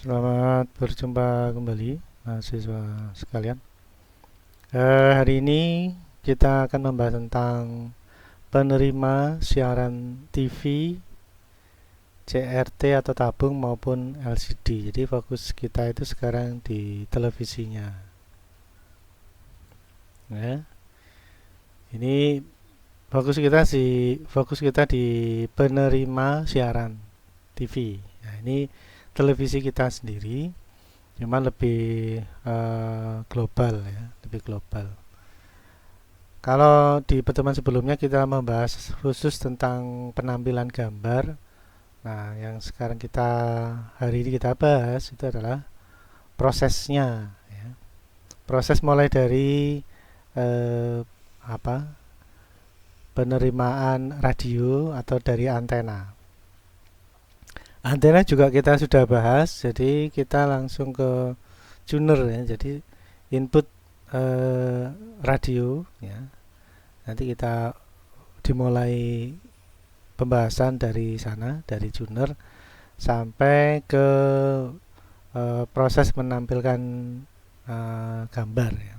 Selamat berjumpa kembali mahasiswa sekalian. Hari ini kita akan membahas tentang penerima siaran TV, CRT atau tabung maupun LCD. Jadi fokus kita itu sekarang di televisinya. Ya, ini fokus kita di penerima siaran TV. Nah, ini televisi kita sendiri. Cuman lebih global ya, lebih global. Kalau di pertemuan sebelumnya kita membahas khusus tentang penampilan gambar. Nah, yang sekarang hari ini kita bahas itu adalah prosesnya ya. Proses mulai dari eh, apa? Penerimaan radio atau dari antena. Antena juga kita sudah bahas, jadi kita langsung ke tuner ya. Jadi input radio ya. Nanti kita dimulai pembahasan dari sana, dari tuner sampai ke proses menampilkan gambar ya.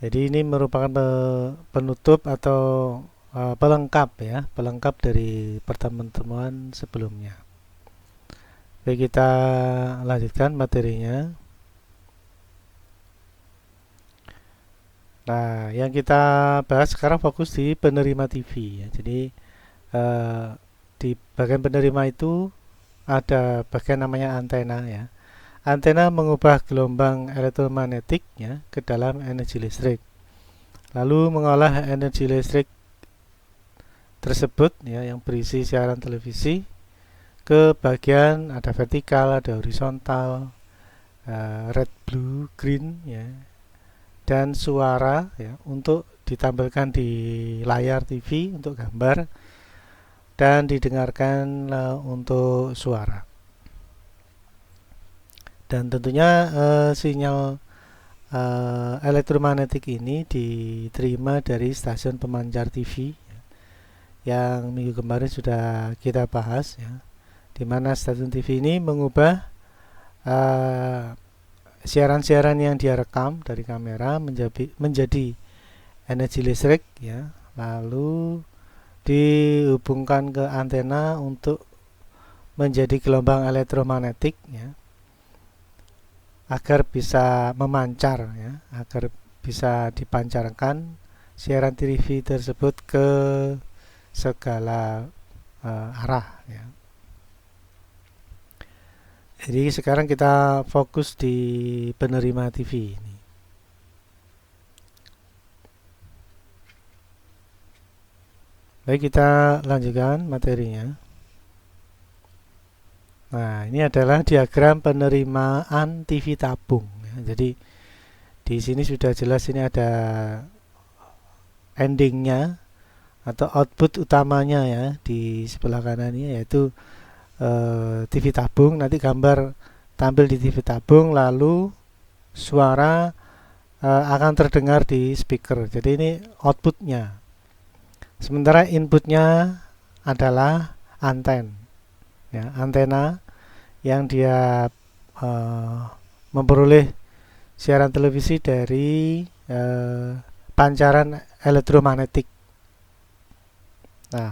Jadi ini merupakan penutup atau pelengkap ya, pelengkap dari pertemuan-pertemuan sebelumnya. Baik, kita lanjutkan materinya. Nah, yang kita bahas sekarang fokus di penerima TV ya. Jadi di bagian penerima itu ada bagian namanya antena ya. Antena mengubah gelombang elektromagnetik ya ke dalam energi listrik. Lalu mengolah energi listrik tersebut ya yang berisi siaran televisi ke bagian ada vertikal, ada horizontal, red, blue, green ya, dan suara ya untuk ditampilkan di layar TV untuk gambar dan didengarkan untuk suara. Dan tentunya sinyal elektromagnetik ini diterima dari stasiun pemancar TV ya, yang minggu kemarin sudah kita bahas ya, di mana stasiun TV ini mengubah siaran-siaran yang dia rekam dari kamera menjadi energi listrik ya, lalu dihubungkan ke antena untuk menjadi gelombang elektromagnetik ya, agar bisa memancar ya, agar bisa dipancarkan siaran TV tersebut ke segala arah ya. Jadi sekarang kita fokus di penerima TV ini. Baik, kita lanjutkan materinya. Nah, ini adalah diagram penerimaan TV tabung ya. Jadi di sini sudah jelas, ini ada endingnya atau output utamanya ya di sebelah kanan ini, yaitu TV tabung. Nanti gambar tampil di TV tabung, lalu suara akan terdengar di speaker. Jadi ini outputnya. Sementara inputnya adalah ya, antena yang dia memperoleh siaran televisi dari pancaran elektromagnetik. Nah,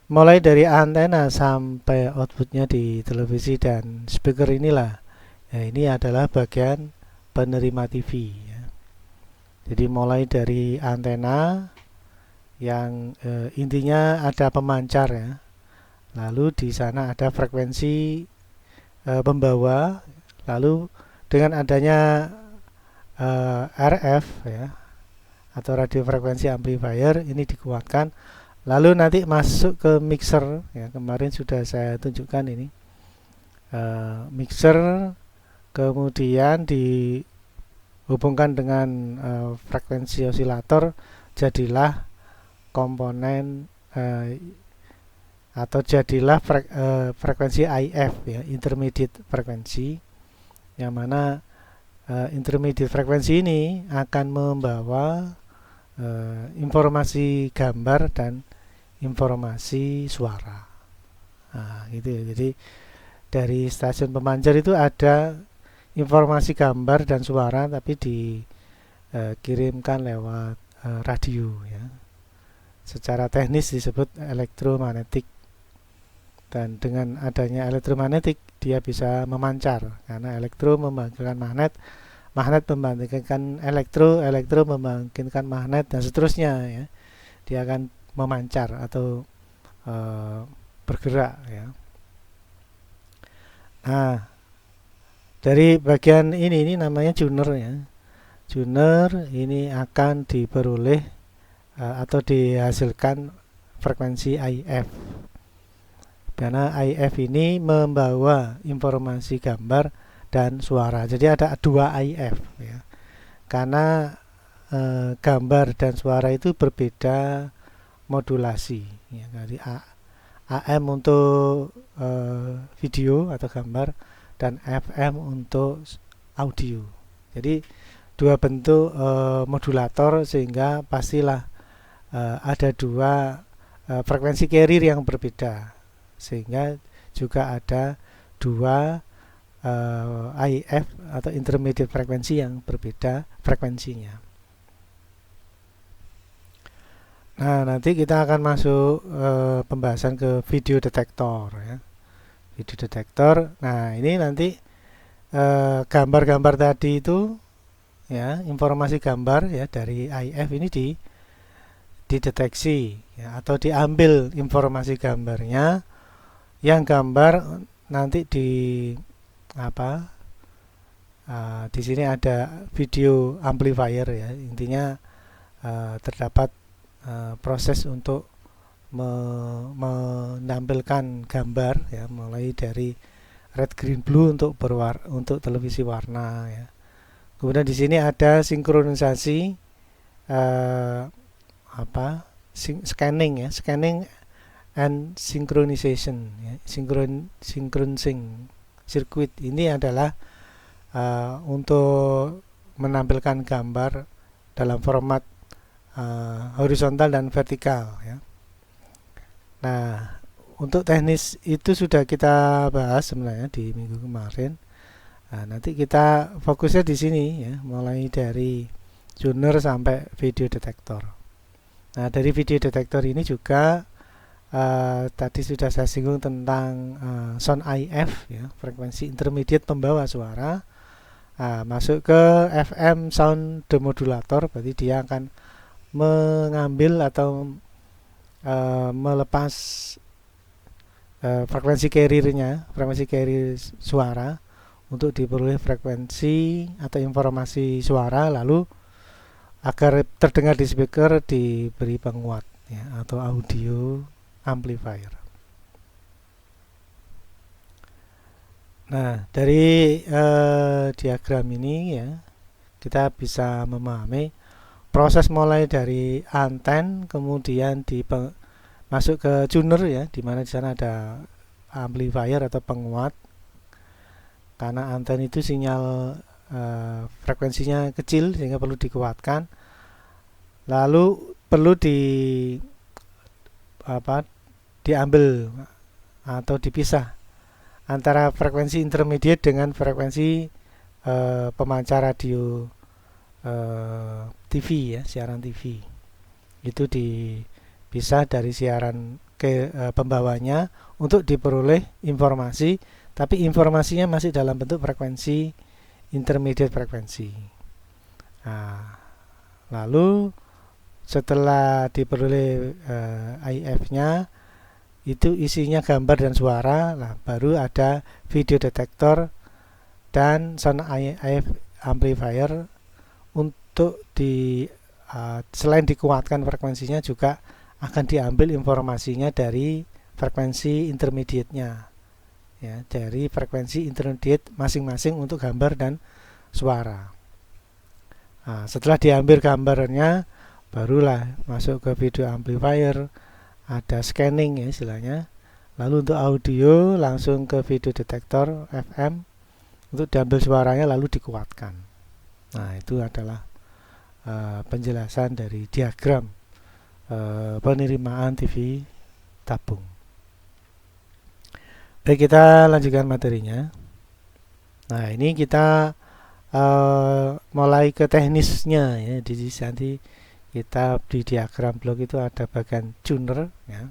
mulai dari antena sampai outputnya di televisi dan speaker inilah ya, ini adalah bagian penerima TV ya. Jadi mulai dari antena yang intinya ada pemancar ya, lalu di sana ada frekuensi pembawa, lalu dengan adanya RF ya atau radio frekuensi amplifier ini dikuatkan, lalu nanti masuk ke mixer ya, kemarin sudah saya tunjukkan ini mixer, kemudian dihubungkan dengan frekuensi osilator, jadilah komponen atau jadilah frekuensi IF ya, intermediate frekuensi, yang mana intermediate frekuensi ini akan membawa informasi gambar dan informasi suara. Nah, gitu ya. Jadi dari stasiun pemancar itu ada informasi gambar dan suara tapi dikirimkan lewat radio ya. Secara teknis disebut elektromagnetik, dan dengan adanya elektromagnetik dia bisa memancar karena elektro membangkitkan magnet, magnet membangkitkan elektro, elektro membangkitkan magnet dan seterusnya ya. Dia akan memancar atau bergerak ya. Nah, dari bagian ini namanya tuner ya. Tuner ini akan diperoleh atau dihasilkan frekuensi IF. Karena IF ini membawa informasi gambar dan suara. Jadi ada dua IF ya. Karena gambar dan suara itu berbeda modulasi ya. Dari AM untuk video atau gambar dan FM untuk audio. Jadi dua bentuk modulator sehingga pastilah ada dua frekuensi carrier yang berbeda, sehingga juga ada dua IF atau intermediate frekuensi yang berbeda frekuensinya. Nah, nanti kita akan masuk pembahasan ke video detektor ya. Video detektor. Nah, ini nanti gambar-gambar tadi itu ya, informasi gambar ya dari IF ini dideteksi ya, atau diambil informasi gambarnya, yang gambar nanti di sini ada video amplifier ya. Intinya terdapat proses untuk menampilkan gambar ya, mulai dari red, green, blue untuk televisi warna ya. Kemudian di sini ada sinkronisasi scanning ya, scanning and synchronization ya, sync circuit. Ini adalah untuk menampilkan gambar dalam format horizontal dan vertikal ya. Nah, untuk teknis itu sudah kita bahas sebenarnya di minggu kemarin. Nah, nanti kita fokusnya di sini ya, mulai dari tuner sampai video detektor. Nah, dari video detektor ini juga tadi sudah saya singgung tentang sound IF ya, frekuensi intermediate pembawa suara. Masuk ke FM sound demodulator, berarti dia akan mengambil atau melepas frekuensi carrier suara untuk diperoleh frekuensi atau informasi suara, lalu agar terdengar di speaker diberi penguat ya, atau audio amplifier. Nah, dari diagram ini ya, kita bisa memahami proses mulai dari anten, kemudian masuk ke tuner ya, di mana di sana ada amplifier atau penguat. Karena anten itu sinyal frekuensinya kecil sehingga perlu dikuatkan. Lalu perlu diambil atau dipisah antara frekuensi intermediate dengan frekuensi pemancar radio TV ya, siaran TV. Itu dipisah dari siaran ke pembawanya untuk diperoleh informasi, tapi informasinya masih dalam bentuk frekuensi intermediate frekuensi. Nah, lalu setelah diperoleh IF-nya, itu isinya gambar dan suara, nah baru ada video detektor dan sound IF amplifier untuk selain dikuatkan frekuensinya juga akan diambil informasinya dari frekuensi intermediate-nya ya, dari frekuensi intermediate masing-masing untuk gambar dan suara. Nah, setelah diambil gambarnya barulah masuk ke video amplifier, ada scanning ya istilahnya. Lalu untuk audio langsung ke video detektor FM untuk diambil suaranya lalu dikuatkan. Nah, itu adalah penjelasan dari diagram penerimaan TV tabung. Baik, kita lanjutkan materinya. Nah, ini kita mulai ke teknisnya ya. Di sini nanti kita di diagram blok itu ada bagian tuner ya.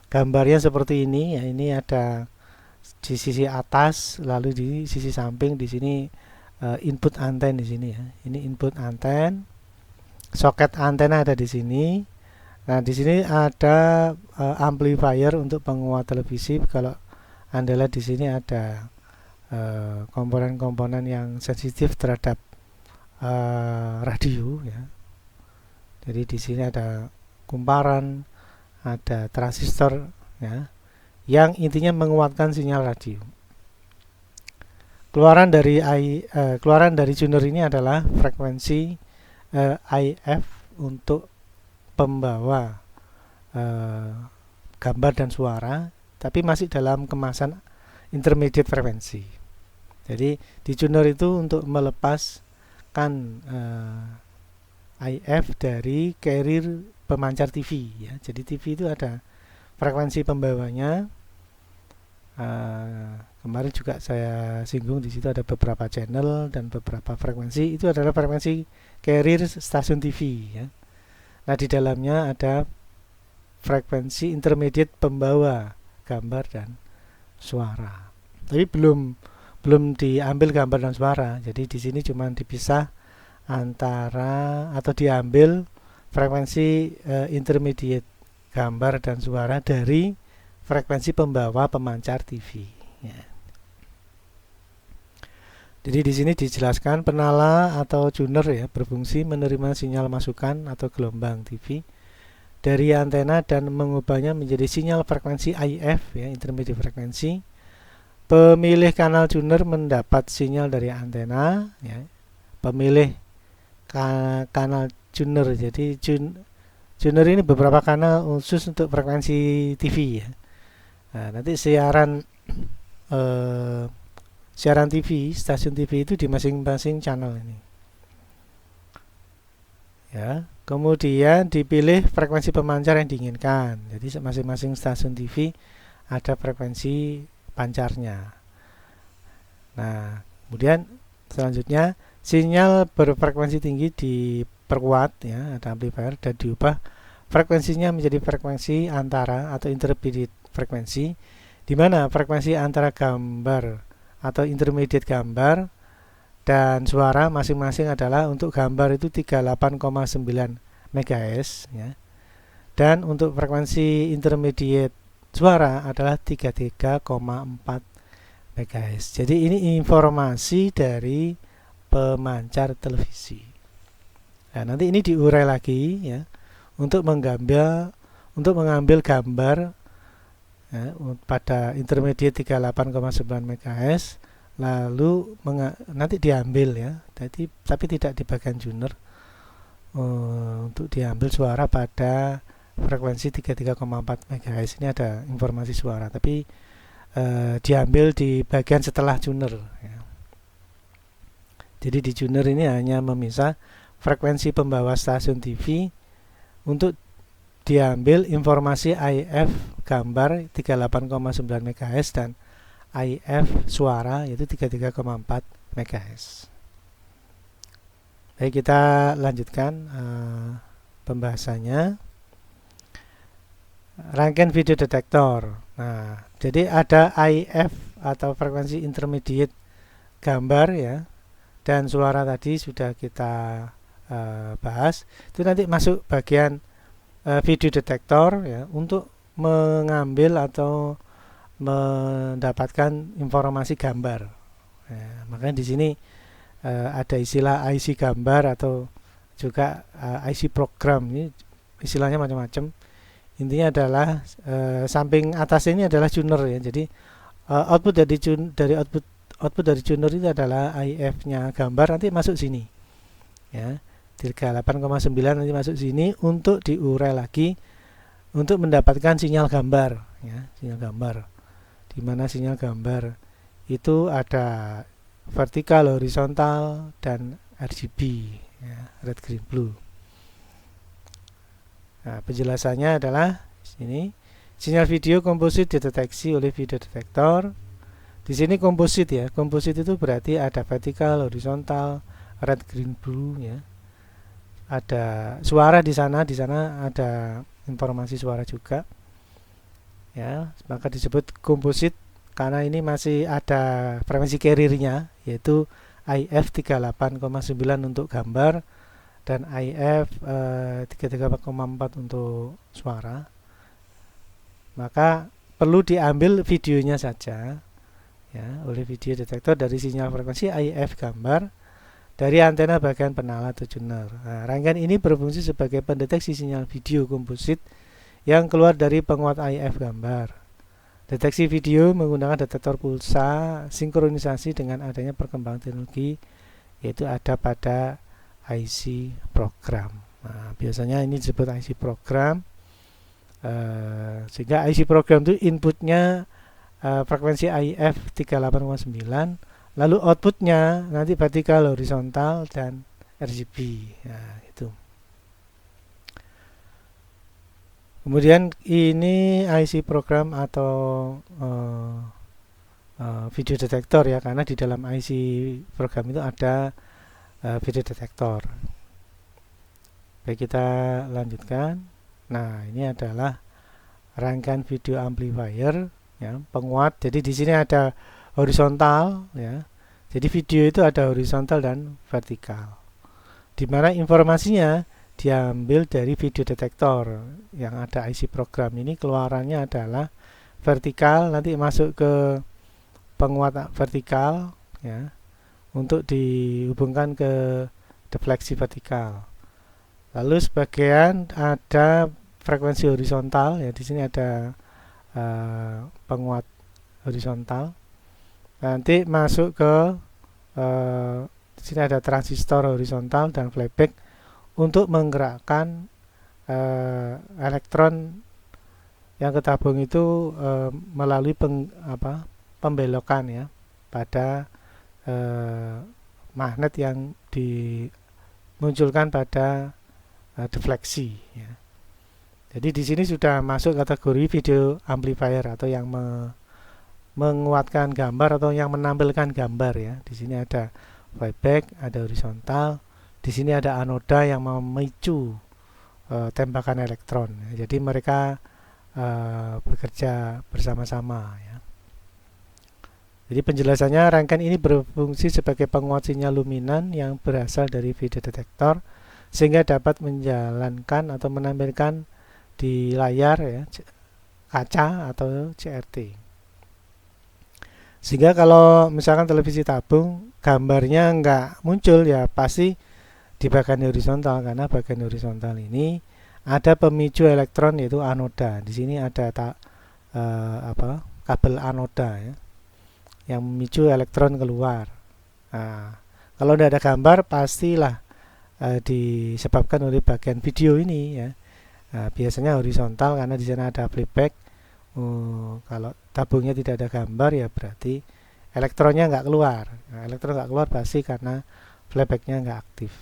Gambarnya seperti ini ya. Ini ada di sisi atas, lalu di sisi samping di sini input anten di sini ya. Ini input anten, soket antena ada di sini. Nah, di sini ada amplifier untuk penguat televisi. Kalau Anda lihat di sini ada komponen-komponen yang sensitif terhadap radio ya. Jadi di sini ada kumparan, ada transistor ya, yang intinya menguatkan sinyal radio. Keluaran dari tuner ini adalah frekuensi IF untuk pembawa gambar dan suara, tapi masih dalam kemasan intermediate frekuensi. Jadi di tuner itu untuk melepaskan IF dari carrier pemancar TV ya. Jadi TV itu ada frekuensi pembawanya. Kemarin juga saya singgung, di situ ada beberapa channel dan beberapa frekuensi. Itu adalah frekuensi carrier stasiun TV ya. Nah, di dalamnya ada frekuensi intermediate pembawa gambar dan suara. Tapi belum diambil gambar dan suara. Jadi di sini cuma dipisah antara atau diambil frekuensi intermediate gambar dan suara dari frekuensi pembawa pemancar TV ya. Jadi di sini dijelaskan penala atau tuner ya berfungsi menerima sinyal masukan atau gelombang TV dari antena dan mengubahnya menjadi sinyal frekuensi IF ya, intermediate frekuensi. Pemilih kanal tuner mendapat sinyal dari antena ya. Pemilih kanal tuner. Jadi tuner ini beberapa kanal khusus untuk frekuensi TV ya. Nah, nanti siaran TV, stasiun TV itu di masing-masing channel ini. Ya, kemudian dipilih frekuensi pemancar yang diinginkan. Jadi masing-masing stasiun TV ada frekuensi pancarnya. Nah, kemudian selanjutnya sinyal berfrekuensi tinggi diperkuat ya, ada amplifier dan diubah frekuensinya menjadi frekuensi antara atau intermediate frekuensi, di mana frekuensi antara gambar atau intermediate gambar dan suara masing-masing adalah untuk gambar itu 38,9 MHz ya. Dan untuk frekuensi intermediate suara adalah 33,4 MHz. Jadi ini informasi dari pemancar televisi. Nah, nanti ini diurai lagi ya untuk mengambil gambar ya, pada intermediate 38,9 MHz, lalu nanti diambil ya, tapi tidak di bagian tuner, untuk diambil suara pada frekuensi 33,4 MHz. Ini ada informasi suara, tapi diambil di bagian setelah tuner ya. Jadi di tuner ini hanya memisah frekuensi pembawa stasiun TV untuk diambil informasi IF gambar 38,9 MHz dan IF suara yaitu 33,4 MHz. Baik, kita lanjutkan pembahasannya. Rangkaian video detektor. Nah, jadi ada IF atau frekuensi intermediate gambar ya, dan suara tadi sudah kita bahas. Itu nanti masuk bagian video detektor ya, untuk mengambil atau mendapatkan informasi gambar. Ya, makanya di sini ada istilah IC gambar atau juga IC program. Ini istilahnya macam-macam. Intinya adalah samping atas ini adalah tuner ya. Jadi output dari tuner itu adalah IF-nya gambar, nanti masuk sini. Ya. 38,9 nanti masuk sini untuk diurai lagi untuk mendapatkan sinyal gambar ya, sinyal gambar. Di mana sinyal gambar itu ada vertikal, horizontal dan RGB ya, red, green, blue. Nah, penjelasannya adalah sini. Sinyal video komposit dideteksi oleh video detektor. Di sini komposit ya. Komposit itu berarti ada vertikal, horizontal, red, green, blue ya. Ada suara di sana ada informasi suara juga. Ya, maka disebut komposit karena ini masih ada frekuensi carrier-nya yaitu IF 38,9 untuk gambar dan IF 33,4 untuk suara. Maka perlu diambil videonya saja ya oleh video detektor dari sinyal frekuensi IF gambar dari antena bagian penala atau tuner. Nah, rangkaian ini berfungsi sebagai pendeteksi sinyal video komposit yang keluar dari penguat IF gambar. Deteksi video menggunakan detektor pulsa sinkronisasi dengan adanya perkembangan teknologi yaitu ada pada IC program. Nah, biasanya ini disebut IC program. Sehingga IC program itu inputnya frekuensi IF 38,9, lalu outputnya nanti vertikal, horizontal, dan RGB. Nah, itu. Kemudian ini IC program atau video detektor ya, karena di dalam IC program itu ada video detektor. Baik, kita lanjutkan. Nah, ini adalah rangkaian video amplifier ya, penguat. Jadi di sini ada horizontal ya. Jadi video itu ada horizontal dan vertikal. Di mana informasinya diambil dari video detektor yang ada IC program ini, keluarannya adalah vertikal, nanti masuk ke penguat vertikal ya untuk dihubungkan ke defleksi vertikal. Lalu sebagian ada frekuensi horizontal ya, di sini ada penguat horizontal. Nanti masuk ke di sini ada transistor horizontal dan playback untuk menggerakkan elektron yang ketabung itu melalui pembelokan ya pada magnet yang dimunculkan pada defleksi ya. Jadi di sini sudah masuk kategori video amplifier atau yang menguatkan gambar atau yang menampilkan gambar ya. Di sini ada playback, ada horizontal. Di sini ada anoda yang memicu tembakan elektron. Jadi mereka bekerja bersama-sama ya. Jadi penjelasannya, rangkaian ini berfungsi sebagai penguat sinyal luminan yang berasal dari video detektor sehingga dapat menjalankan atau menampilkan di layar ya, kaca atau CRT. Sehingga kalau misalkan televisi tabung gambarnya nggak muncul ya pasti di bagian horizontal, karena bagian horizontal ini ada pemicu elektron yaitu anoda. Di sini ada kabel anoda ya, yang memicu elektron keluar. Nah, kalau tidak ada gambar pastilah disebabkan oleh bagian video ini ya. Nah, biasanya horizontal karena di sana ada playback. Kalau tabungnya tidak ada gambar ya berarti elektronnya nggak keluar. Nah, elektron nggak keluar pasti karena playbacknya nggak aktif.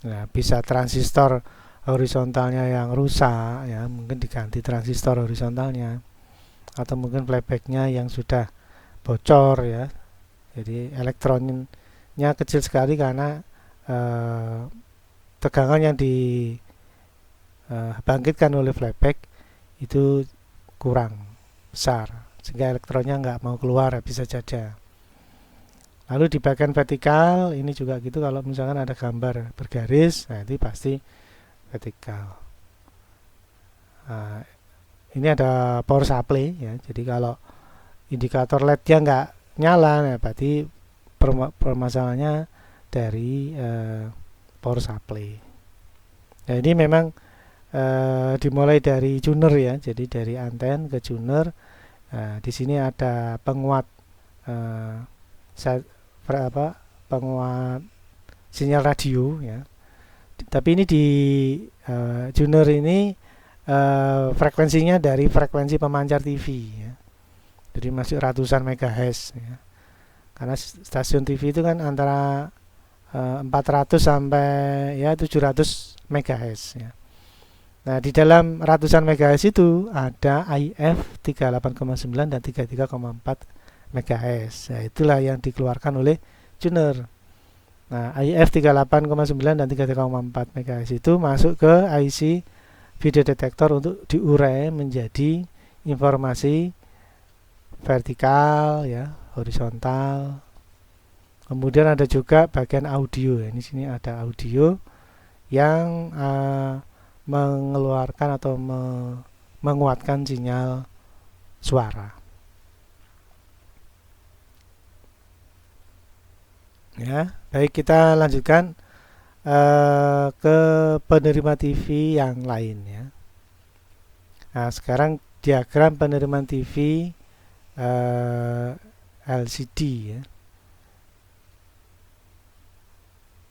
Nah, bisa transistor horizontalnya yang rusak ya, mungkin diganti transistor horizontalnya, atau mungkin playbacknya yang sudah bocor ya, jadi elektronnya kecil sekali karena tegangan yang dibangkitkan oleh playback itu kurang besar sehingga elektronnya nggak mau keluar, bisa saja. Lalu di bagian vertikal ini juga gitu, kalau misalkan ada gambar bergaris, nah itu pasti vertikal. Nah, ini ada power supply ya, jadi kalau indikator LED-nya nggak nyala, nah berarti permasalahannya dari power supply. Nah, ini memang dimulai dari tuner ya, jadi dari anten ke tuner. Di sini ada penguat penguat sinyal radio ya. Tapi ini di tuner ini frekuensinya dari frekuensi pemancar TV ya. Jadi masih ratusan megahertz ya. Karena stasiun TV itu kan antara 400 sampai ya 700 megahertz ya. Nah, di dalam ratusan MHz itu ada IF 38,9 dan 33,4 MHz. Nah, itulah yang dikeluarkan oleh tuner. Nah, IF 38,9 dan 33,4 MHz itu masuk ke IC video detektor untuk diurai menjadi informasi vertikal, ya, horizontal. Kemudian ada juga bagian audio. Ini sini ada audio yang mengeluarkan atau menguatkan sinyal suara. Ya, baik, kita lanjutkan ke penerima TV yang lain, ya. Nah, sekarang diagram penerimaan TV LCD, ya.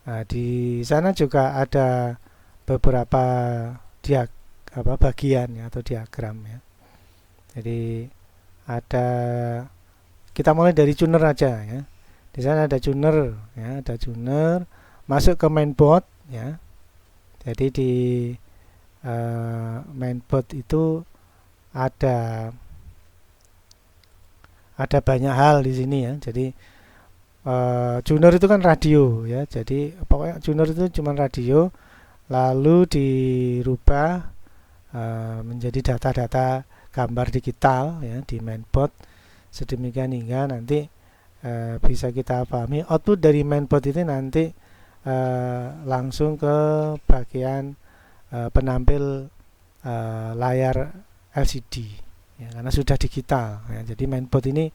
Nah, di sana juga ada beberapa bagian, ya, atau diagram, ya. Jadi ada, kita mulai dari tuner aja, ya. Di sana ada tuner, ya, ada tuner masuk ke mainboard, ya. Jadi di mainboard itu ada banyak hal di sini, ya. Jadi tuner itu kan radio, ya. Jadi pokoknya tuner itu cuma radio, lalu dirubah menjadi data-data gambar digital, ya, di mainboard sedemikian hingga nanti bisa kita pahami output dari mainboard ini nanti langsung ke bagian penampil layar LCD, ya, karena sudah digital, ya. Jadi mainboard ini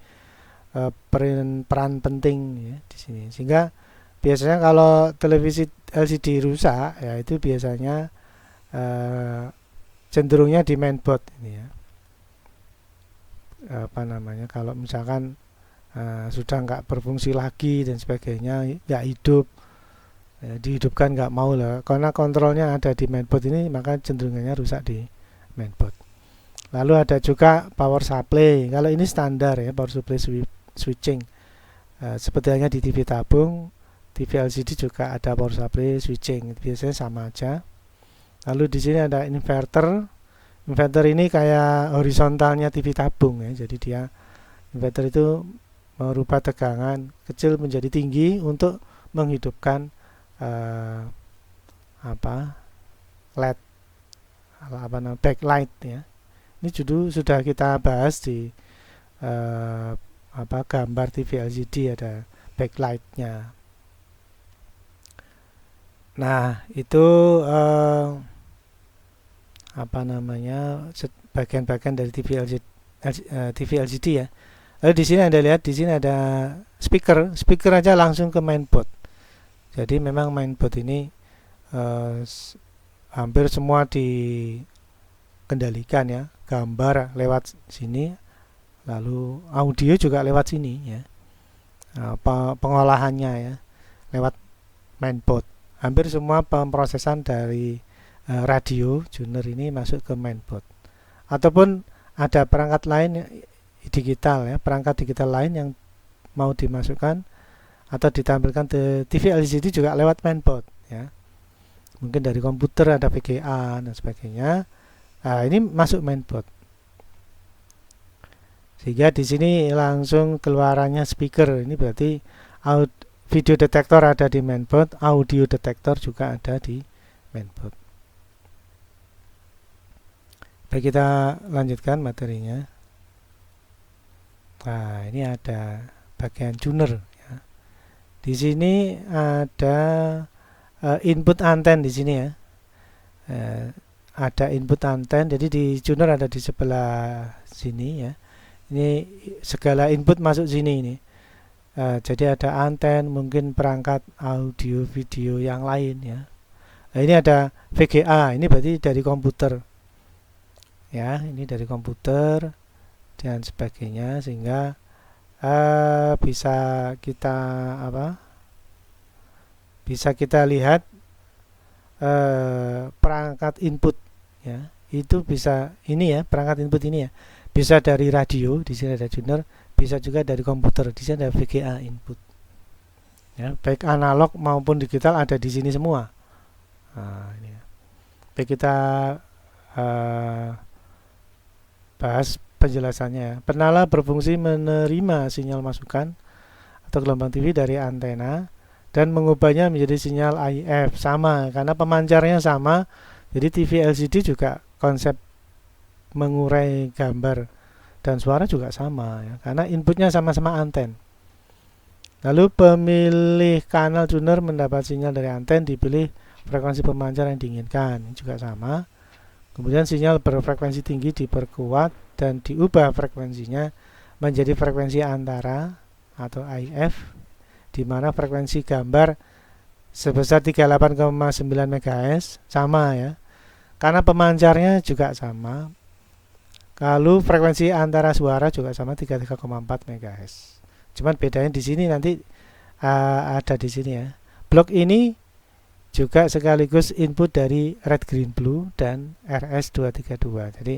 peran penting, ya, di sini. Sehingga biasanya kalau televisi LCD rusak, ya, itu biasanya cenderungnya di mainboard ini, ya. Kalau misalkan sudah nggak berfungsi lagi dan sebagainya, nggak hidup, ya, dihidupkan nggak mau lah, karena kontrolnya ada di mainboard ini, maka cenderungannya rusak di mainboard. Lalu ada juga power supply. Kalau ini standar, ya, power supply switching. Seperti halnya di TV tabung, TV LCD juga ada power supply switching. Biasanya sama aja. Lalu di sini ada inverter. Inverter ini kayak horizontalnya TV tabung, ya. Jadi dia, inverter itu merubah tegangan kecil menjadi tinggi untuk menghidupkan LED, backlight, ya. Ini sudah kita bahas di gambar TV LCD, ada backlightnya. Nah, itu bagian-bagian dari TV LCD, ya. Lalu di sini Anda lihat, di sini ada speaker aja langsung ke mainboard. Jadi memang mainboard ini hampir semua dikendalikan, ya. Gambar lewat sini, lalu audio juga lewat sini, ya. Pengolahannya, ya, lewat mainboard. Hampir semua pemrosesan dari radio tuner ini masuk ke mainboard. Ataupun ada perangkat lain digital, ya, perangkat digital lain yang mau dimasukkan atau ditampilkan ke TV LCD juga lewat mainboard, ya. Mungkin dari komputer ada VGA dan sebagainya. Nah, ini masuk mainboard. Sehingga di sini langsung keluarannya speaker. Ini berarti video detektor ada di mainboard, audio detektor juga ada di mainboard. Baik, kita lanjutkan materinya. Nah, ini ada bagian tuner, ya. Di sini ada input anten di sini, ya. Ada input anten, jadi di tuner ada di sebelah sini, ya. Ini segala input masuk sini ini. Jadi ada anten, mungkin perangkat audio video yang lain, ya. Nah, ini ada VGA, ini berarti dari komputer, ya. Ini dari komputer dan sebagainya, sehingga bisa kita lihat perangkat input, ya. Itu bisa ini, ya, perangkat input ini, ya, bisa dari radio, di sini ada tuner, bisa juga dari komputer, di sini ada VGA input, ya, baik analog maupun digital ada di sini semua. Nah, ini, ya. Baik, kita uh, bahas penjelasannya. Penala berfungsi menerima sinyal masukan atau gelombang TV dari antena dan mengubahnya menjadi sinyal IF. Sama, karena pemancarnya sama, jadi TV LCD juga konsep mengurai gambar dan suara juga sama ya, karena inputnya sama-sama anten. Lalu pemilih kanal tuner mendapat sinyal dari anten, dipilih frekuensi pemancar yang diinginkan, ini juga sama. Kemudian sinyal berfrekuensi tinggi diperkuat dan diubah frekuensinya menjadi frekuensi antara atau IF, di mana frekuensi gambar sebesar 38,9 MHz, sama ya. Karena pemancarnya juga sama. Lalu frekuensi antara suara juga sama 33,4 MHz. Cuman bedanya di sini nanti ada di sini ya. Blok ini juga sekaligus input dari red green blue dan RS232. Jadi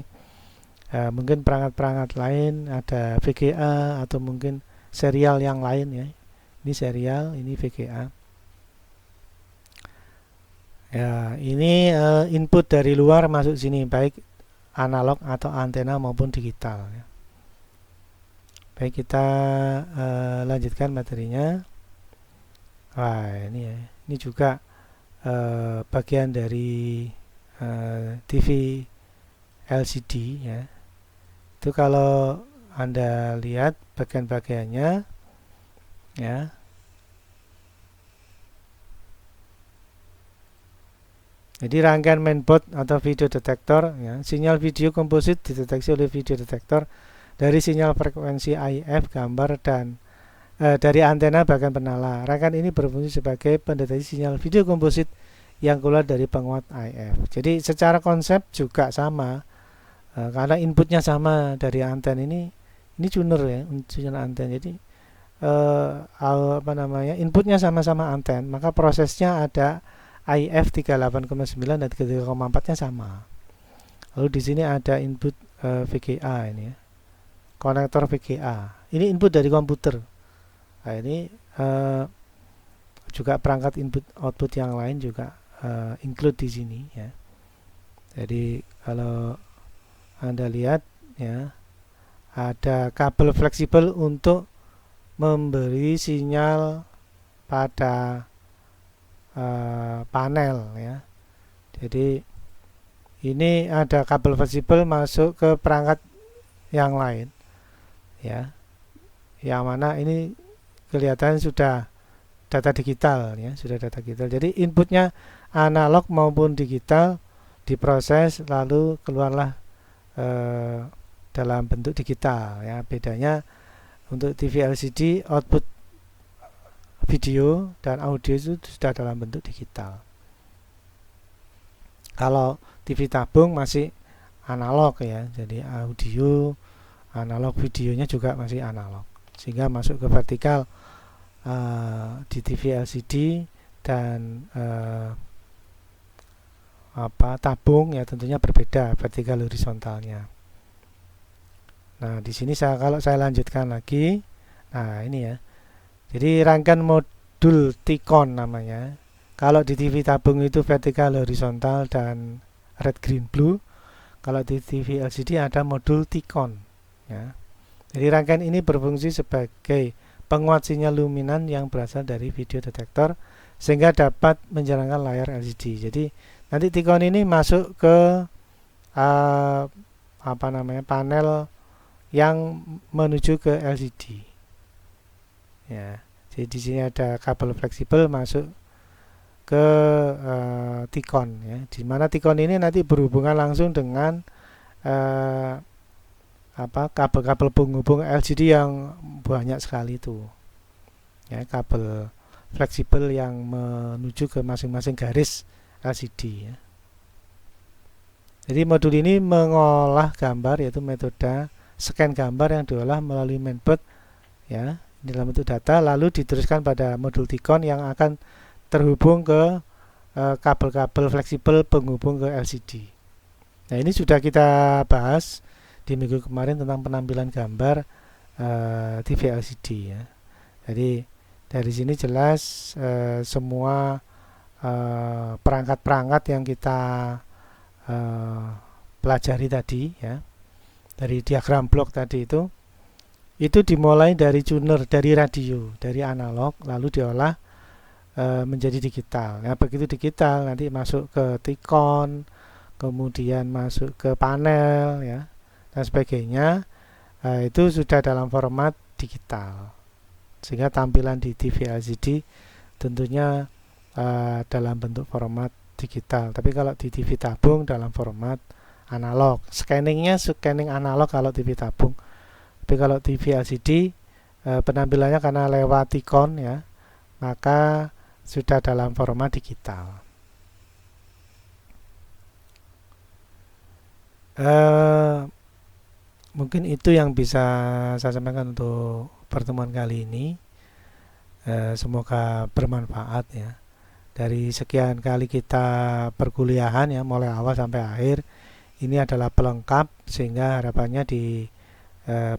mungkin perangkat-perangkat lain ada VGA atau mungkin serial yang lain ya. Ini serial, ini VGA. Ya, ini input dari luar masuk sini, baik analog atau antena maupun digital ya. Baik, kita lanjutkan materinya. Wah, ini ya. Ini juga bagian dari TV LCD ya. Itu kalau Anda lihat bagian-bagiannya ya. Jadi rangkaian mainboard atau video detektor ya, sinyal video komposit dideteksi oleh video detektor dari sinyal frekuensi IF gambar dan dari antena bahkan penala. Rangkaian ini berfungsi sebagai pendeteksi sinyal video komposit yang keluar dari penguat IF. Jadi secara konsep juga sama karena inputnya sama dari anten ini tuner ya, tuner anten. Jadi inputnya sama-sama anten, maka prosesnya ada IF 38,9 dan 33,4 nya sama. Lalu di sini ada input VGA ini ya. Konektor VGA. Ini input dari komputer. Nah, ini juga perangkat input output yang lain juga include di sini ya. Jadi kalau Anda lihat ya, ada kabel fleksibel untuk memberi sinyal pada panel ya. Jadi ini ada kabel fleksibel masuk ke perangkat yang lain ya, yang mana ini kelihatan sudah data digital ya, sudah data digital. Jadi inputnya analog maupun digital diproses lalu keluarlah dalam bentuk digital ya. Bedanya untuk TV LCD output video dan audio itu sudah dalam bentuk digital. Kalau TV tabung masih analog ya, jadi audio, analog, videonya juga masih analog, sehingga masuk ke vertikal di TV LCD dan tabung ya tentunya berbeda vertikal horizontalnya. Nah di sini kalau saya lanjutkan lagi, nah ini ya. Jadi rangkaian modul T-Con namanya. Kalau di TV tabung itu vertikal, horizontal dan red, green, blue. Kalau di TV LCD ada modul T-Con ya. Jadi rangkaian ini berfungsi sebagai penguat sinyal luminan yang berasal dari video detektor sehingga dapat menjalankan layar LCD. Jadi nanti T-Con ini masuk ke panel yang menuju ke LCD. Ya, jadi di sini ada kabel fleksibel masuk ke T-Con ya, di mana T-Con ini nanti berhubungan langsung dengan kabel-kabel penghubung LCD yang banyak sekali itu ya, kabel fleksibel yang menuju ke masing-masing garis LCD ya. Jadi modul ini mengolah gambar, yaitu metode scan gambar yang diolah melalui mainboard ya dalam bentuk data, lalu diteruskan pada modul T-Con yang akan terhubung ke kabel-kabel fleksibel penghubung ke LCD. Nah ini sudah kita bahas di minggu kemarin tentang penampilan gambar TV LCD ya. Jadi dari sini jelas semua perangkat-perangkat yang kita pelajari tadi ya, dari diagram blok tadi itu dimulai dari tuner, dari radio, dari analog, lalu diolah menjadi digital. Nah, begitu digital nanti masuk ke T-Con, kemudian masuk ke panel ya dan sebagainya. Itu sudah dalam format digital, sehingga tampilan di TV LCD tentunya dalam bentuk format digital. Tapi kalau di TV tabung dalam format analog. Scanningnya scanning analog kalau TV tabung. Tapi kalau TV LCD penampilannya karena lewat T-Con ya, maka sudah dalam format digital. Mungkin itu yang bisa saya sampaikan untuk pertemuan kali ini. Semoga bermanfaat ya. Dari sekian kali kita perkuliahan ya, mulai awal sampai akhir, ini adalah pelengkap sehingga harapannya di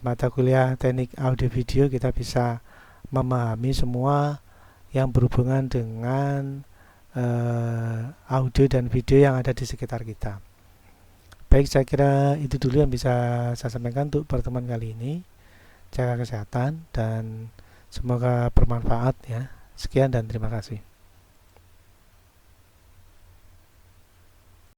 mata kuliah teknik audio video kita bisa memahami semua yang berhubungan dengan audio dan video yang ada di sekitar kita. Baik, saya kira itu dulu yang bisa saya sampaikan untuk pertemuan kali ini. Jaga kesehatan dan semoga bermanfaat ya. Sekian dan terima kasih.